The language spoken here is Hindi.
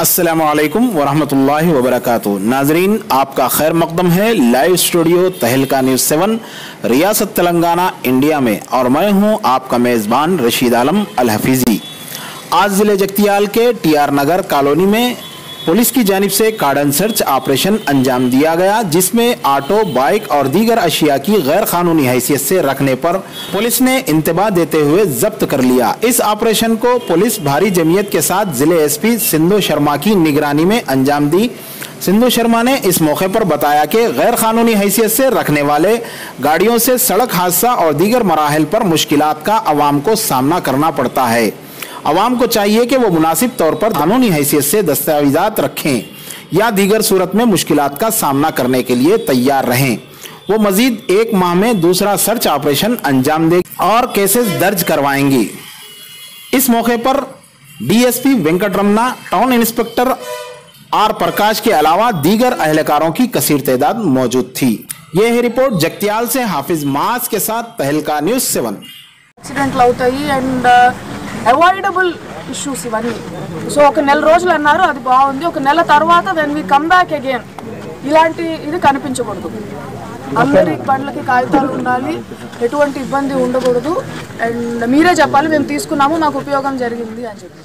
अस्सलामुअलैकुम वरहमतुल्लाहि वबरकातुहू। नाजरीन, आपका खैर मकदम है लाइव स्टूडियो तहलका न्यूज़ 7 रियासत तेलंगाना इंडिया में, और मैं हूं आपका मेज़बान रशीद आलम अल हफीज़ी। आज ज़िले जगतियाल के टीआर नगर कॉलोनी में पुलिस की जानिब से कार्डन सर्च ऑपरेशन अंजाम दिया गया, जिसमें ऑटो, बाइक और दीगर अशिया की गैर कानूनी हैसियत से रखने पर पुलिस ने इंतबाह देते हुए जब्त कर लिया। इस ऑपरेशन को पुलिस भारी जमीयत के साथ जिले एसपी सिंधु शर्मा की निगरानी में अंजाम दी। सिंधु शर्मा ने इस मौके पर बताया कि गैर कानूनी हैसियत से रखने वाले गाड़ियों से सड़क हादसा और दीगर मराहल पर मुश्किलात का अवाम को सामना करना पड़ता है। अवाम को चाहिए कि वो मुनासिब तौर पर कानूनी हैसियत से दस्तावेजात रखें या दीगर सूरत में मुश्किलात का सामना करने के लिए तैयार रहें। वो मजीद 1 माह में दूसरा सर्च ऑपरेशन अंजाम दे और केसेस दर्ज करवाएंगी। इस मौके पर डीएसपी वेंकटरमना, टाउन इंस्पेक्टर आर प्रकाश के अलावा दीगर अहलकारों की कसीर तादाद मौजूद थी। यह है रिपोर्ट जगतियाल से हाफिज मास के साथ तहलका न्यूज़ 7। యాక్సిడెంట్లు అవుతాయి అండ్ అవాయిడబుల్ ఇష్యూస్ ఇవన్నీ. సో ఒక నెల రోజులు అన్నారు, అది బాగుంది. ఒక నెల తర్వాత when we come back again ఇలాంటి ఇది కనిపించకూడదు. అందరి బండ్లకి కాగితాలు ఉండాలి, ఎటువంటి ఇబ్బంది ఉండకూడదు. అండ్ మీరే చెప్పాలి మేము తీసుకున్నాము, మాకు ఉపయోగం జరిగింది అని చెప్పి.